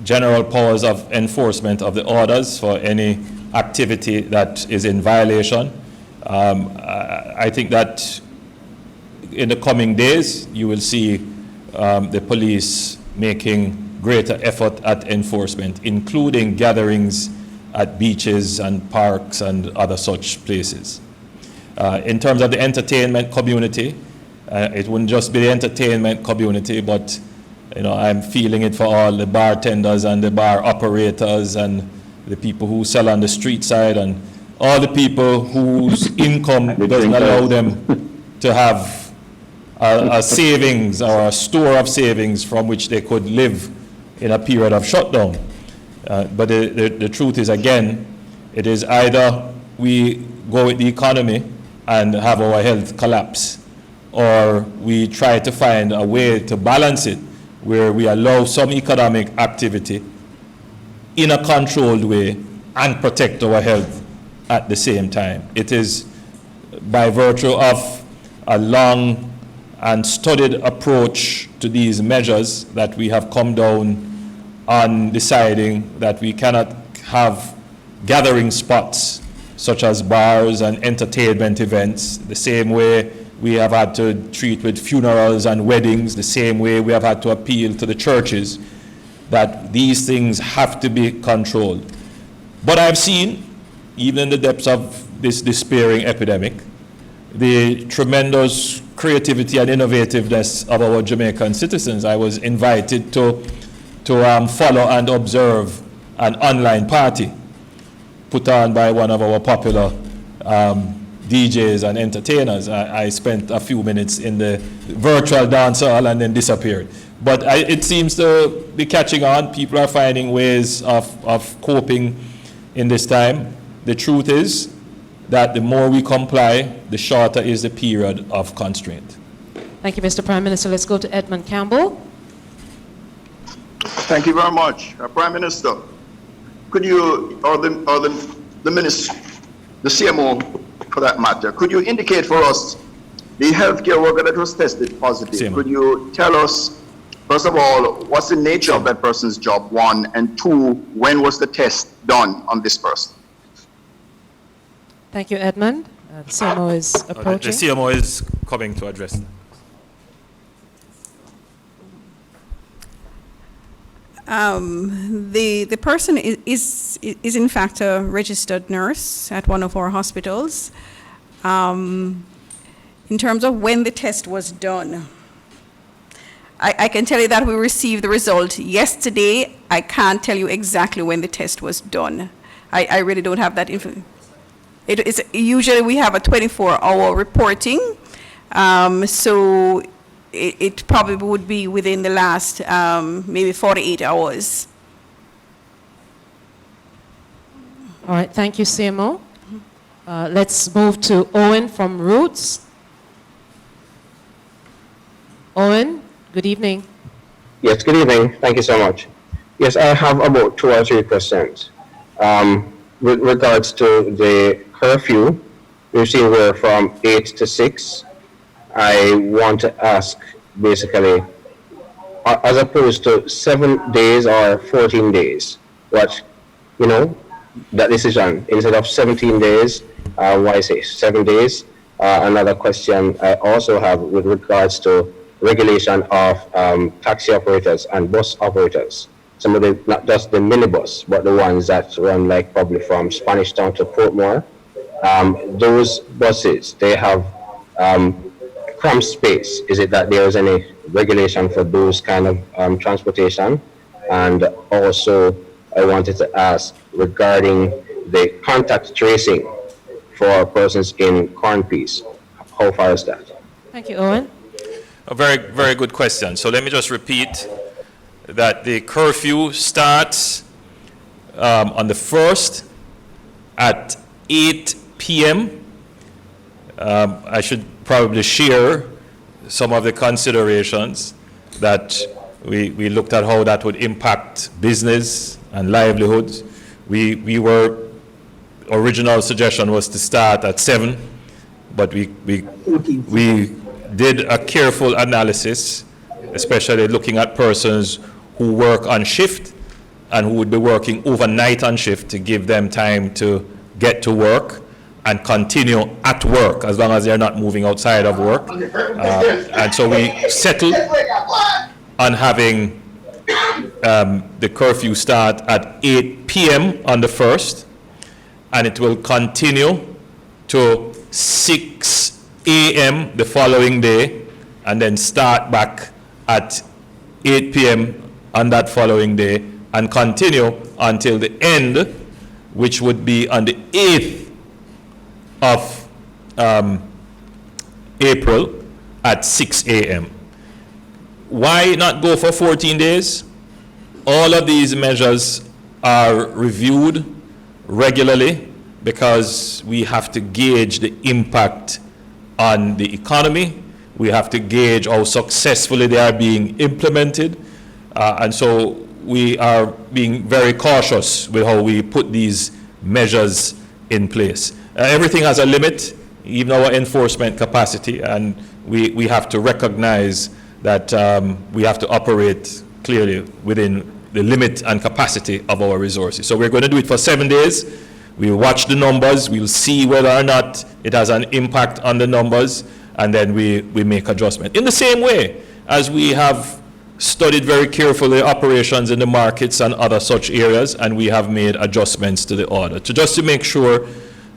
general powers of enforcement of the orders for any activity that is in violation. I think that in the coming days, you will see the police making greater effort at enforcement, including gatherings at beaches and parks and other such places. In terms of the entertainment community, it wouldn't just be the entertainment community, but I'm feeling it for all the bartenders and the bar operators and the people who sell on the street side and all the people whose income doesn't allow them to have a savings or a store of savings from which they could live in a period of shutdown. But the truth is, again, it is either we go with the economy and have our health collapse, or we try to find a way to balance it where we allow some economic activity in a controlled way and protect our health at the same time. It is by virtue of a long and studied approach to these measures that we have come down on deciding that we cannot have gathering spots such as bars and entertainment events the same way we have had to treat with funerals and weddings, the same way we have had to appeal to the churches, that these things have to be controlled. But I've seen, even in the depths of this despairing epidemic, the tremendous creativity and innovativeness of our Jamaican citizens. I was invited to follow and observe an online party put on by one of our popular DJs and entertainers. I spent a few minutes in the virtual dance hall and then disappeared. But it seems to be catching on. People are finding ways of coping in this time. The truth is that the more we comply, the shorter is the period of constraint. Thank you, Mr. Prime Minister. Let's go to Edmund Campbell. Thank you very much. Prime Minister, could you, or the minister, the CMO for that matter, could you indicate for us the healthcare worker that was tested positive? CMO. Could you tell us, first of all, what's the nature of that person's job, one, and two, when was the test done on this person? Thank you, Edmund. The CMO is approaching. The CMO is coming to address that. The person is in fact a registered nurse at one of our hospitals. In terms of when the test was done, I can tell you that we received the result yesterday. I can't tell you exactly when the test was done. I really don't have that information. Usually we have a 24-hour reporting, so it probably would be within the last maybe 48 hours. All right, thank you, CMO. Let's move to Owen from Roots. Owen, good evening. Yes, good evening. Thank you so much. Yes, I have about 2 or 3 questions. With regards to the curfew, we've seen we're from 8 to 6. I want to ask, basically, as opposed to 7 days or 14 days, what, that decision, instead of 17 days, why say 7 days? Another question I also have with regards to regulation of taxi operators and bus operators. Some of the, not just the minibus, but the ones that run like probably from Spanish Town to Portmore. Those buses, they have cramped space. Is it that there is any regulation for those kind of transportation? And also, I wanted to ask regarding the contact tracing for persons in Cornpeace. How far is that? Thank you, Owen. A very, very good question. So let me just repeat that the curfew starts on the 1st at 8 p.m. I should probably share some of the considerations that we looked at how that would impact business and livelihoods. Original suggestion was to start at 7, but we did a careful analysis, especially looking at persons who work on shift and who would be working overnight on shift to give them time to get to work and continue at work as long as they're not moving outside of work. And so we settled on having the curfew start at 8 p.m. on the 1st, and it will continue to 6 a.m. the following day, and then start back at 8 p.m. on that following day, and continue until the end, which would be on the 8th of April at 6 a.m. Why not go for 14 days? All of these measures are reviewed regularly because we have to gauge the impact on the economy. We have to gauge how successfully they are being implemented. And so we are being very cautious with how we put these measures in place. Everything has a limit, even our enforcement capacity, and we have to recognize that we have to operate clearly within the limit and capacity of our resources. So we're going to do it for 7 days. We'll watch the numbers, we'll see whether or not it has an impact on the numbers, and then we make adjustment. In the same way as we have studied very carefully operations in the markets and other such areas, and we have made adjustments to the order, just to make sure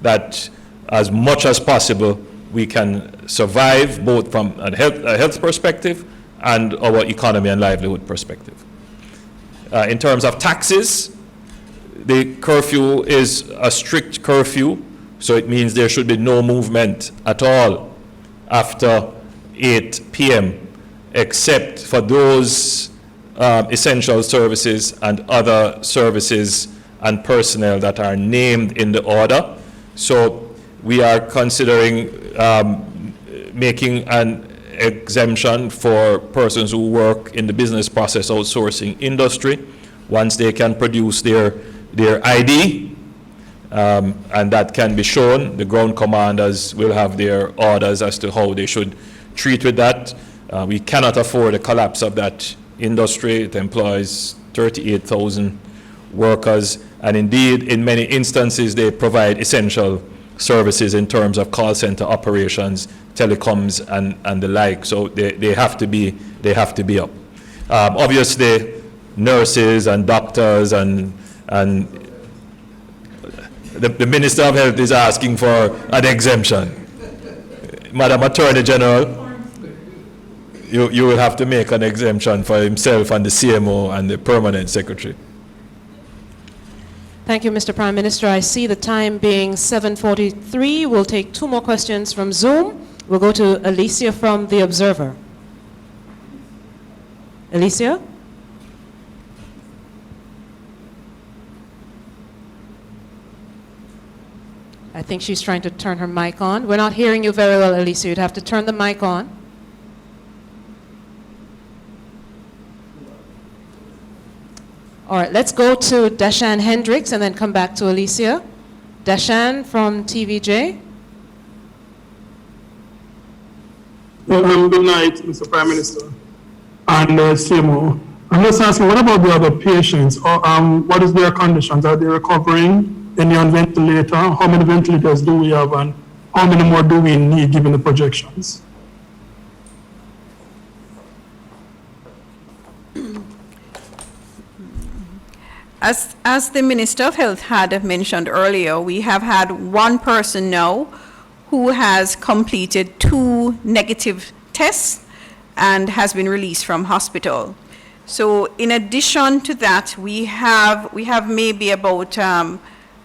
that as much as possible we can survive both from a health perspective and our economy and livelihood perspective. In terms of taxes, the curfew is a strict curfew, so it means there should be no movement at all after 8 p.m. except for those essential services and other services and personnel that are named in the order. So we are considering making an exemption for persons who work in the business process outsourcing industry once they can produce their ID, and that can be shown. The ground commanders will have their orders as to how they should treat with that. We cannot afford a collapse of that industry. It employs 38,000 workers, and indeed, in many instances, they provide essential services in terms of call center operations, telecoms, and the like. So they have to be up. Obviously, nurses and doctors and the Minister of Health is asking for an exemption. Madam Attorney General, you will have to make an exemption for himself and the CMO and the Permanent Secretary. Thank you, Mr. Prime Minister. I see the time being 7:43. We'll take 2 more questions from Zoom. We'll go to Alicia from The Observer. Alicia? I think she's trying to turn her mic on. We're not hearing you very well, Alicia. You'd have to turn the mic on. All right, let's go to Dashan Hendricks and then come back to Alicia. Dashan from TVJ. Good night, Mr. Prime Minister and CMO. I'm just asking, what about the other patients? What is their conditions? Are they recovering? Any on ventilator? How many ventilators do we have, and how many more do we need given the projections? As the Minister of Health had mentioned earlier, we have had 1 person now who has completed 2 negative tests and has been released from hospital. So in addition to that, we have maybe about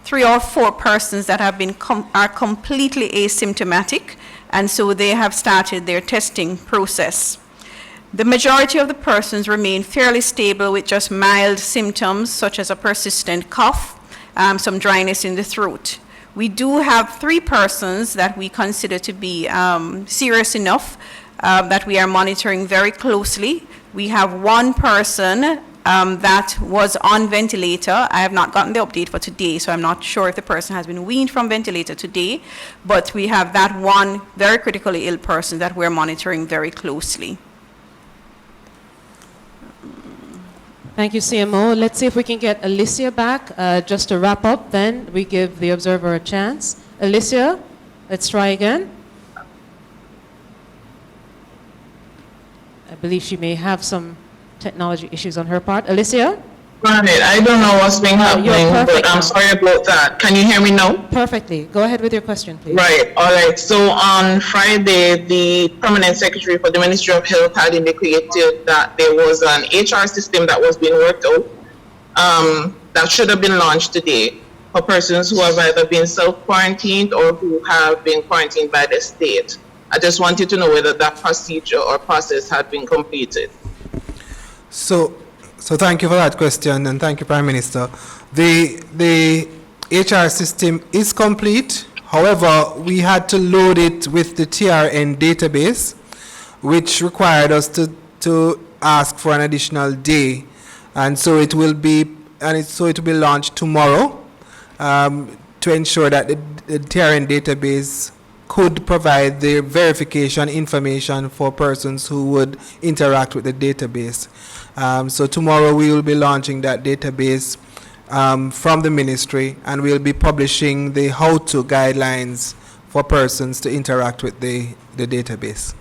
3 or 4 persons that have been are completely asymptomatic, and so they have started their testing process. The majority of the persons remain fairly stable with just mild symptoms such as a persistent cough, some dryness in the throat. We do have 3 persons that we consider to be serious enough that we are monitoring very closely. We have one person that was on ventilator. I have not gotten the update for today, so I'm not sure if the person has been weaned from ventilator today, but we have that one very critically ill person that we're monitoring very closely. Thank you, CMO. Let's see if we can get Alicia back. Just to wrap up, then we give the observer a chance. Alicia, let's try again. I believe she may have some technology issues on her part. Alicia? Right, I don't know what's been happening, but I'm sorry about that. Can you hear me now? Perfectly. Go ahead with your question, please. Right, all right. So on Friday, the Permanent Secretary for the Ministry of Health had indicated that there was an HR system that was being worked out that should have been launched today for persons who have either been self-quarantined or who have been quarantined by the state. I just wanted to know whether that procedure or process had been completed. So thank you for that question, and thank you, Prime Minister. The HR system is complete. However, we had to load it with the TRN database, which required us to ask for an additional day, and so it will be launched tomorrow to ensure that the TRN database could provide the verification information for persons who would interact with the database. So tomorrow we will be launching that database from the ministry, and we'll be publishing the how-to guidelines for persons to interact with the database.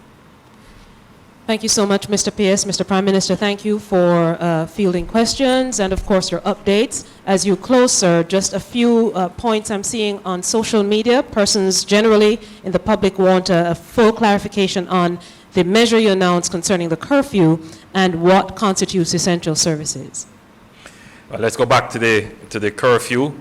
Thank you so much, Mr. P.S. Mr. Prime Minister, thank you for fielding questions and, of course, your updates. As you close, sir, just a few points I'm seeing on social media. Persons generally in the public want a full clarification on the measure you announced concerning the curfew and what constitutes essential services. Well, let's go back to the curfew.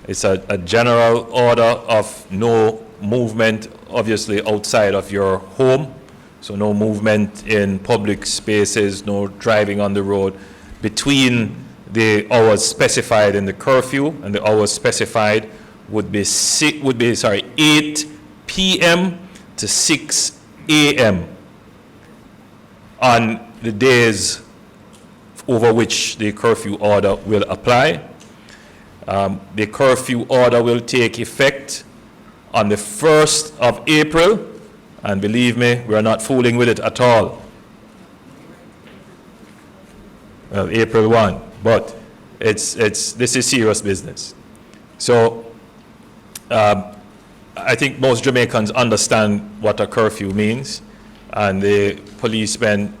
It's a general order of no movement, obviously, outside of your home. So no movement in public spaces, no driving on the road between the hours specified in the curfew, and the hours specified would be 8 p.m. to 6 a.m. on the days over which the curfew order will apply. The curfew order will take effect on the 1st of April. And believe me, we are not fooling with it at all. Well, April 1, but this is serious business. So I think most Jamaicans understand what a curfew means, and the policemen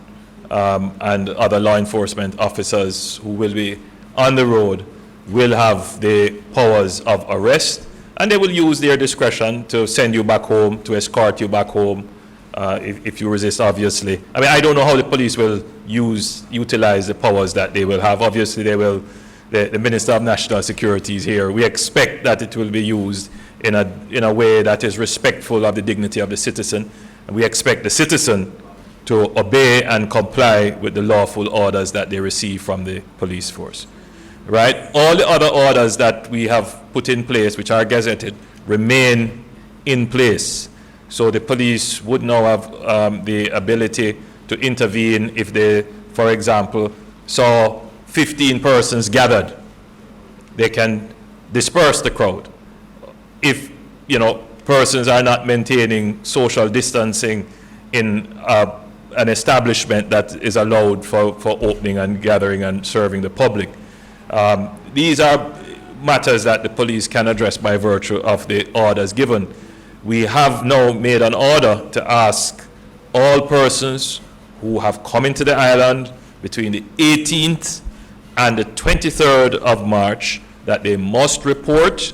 and other law enforcement officers who will be on the road will have the powers of arrest, and they will use their discretion to send you back home, to escort you back home, if you resist, obviously. I mean, I don't know how the police will utilize the powers that they will have. Obviously, they will. The Minister of National Security is here. We expect that it will be used in a way that is respectful of the dignity of the citizen, and we expect the citizen to obey and comply with the lawful orders that they receive from the police force. Right? All the other orders that we have put in place, which are gazetted, remain in place. So the police would now have the ability to intervene if they, for example, saw 15 persons gathered. They can disperse the crowd. If, persons are not maintaining social distancing in an establishment that is allowed for opening and gathering and serving the public. These are matters that the police can address by virtue of the orders given. We have now made an order to ask all persons who have come into the island between the 18th and the 23rd of March that they must report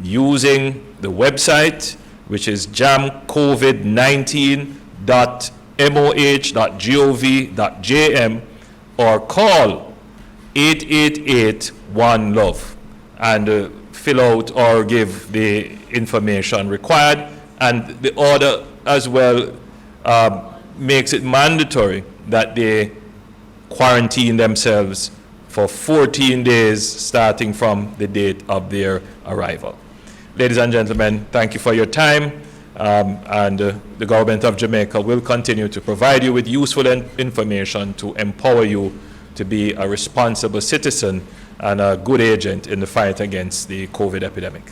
using the website, which is jamcovid19.moh.gov.jm, or call 888-1-LOVE and fill out or give the information required. And the order as well makes it mandatory that they quarantine themselves for 14 days starting from the date of their arrival. Ladies and gentlemen, thank you for your time. and the government of Jamaica will continue to provide you with useful information to empower you to be a responsible citizen and a good agent in the fight against the COVID epidemic.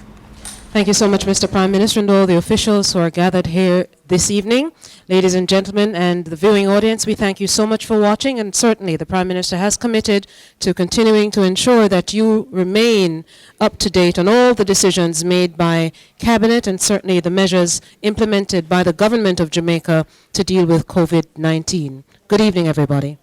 Thank you so much, Mr. Prime Minister, and all the officials who are gathered here this evening. Ladies and gentlemen, and the viewing audience, we thank you so much for watching, and certainly the Prime Minister has committed to continuing to ensure that you remain up to date on all the decisions made by Cabinet and certainly the measures implemented by the government of Jamaica to deal with COVID-19. Good evening, everybody.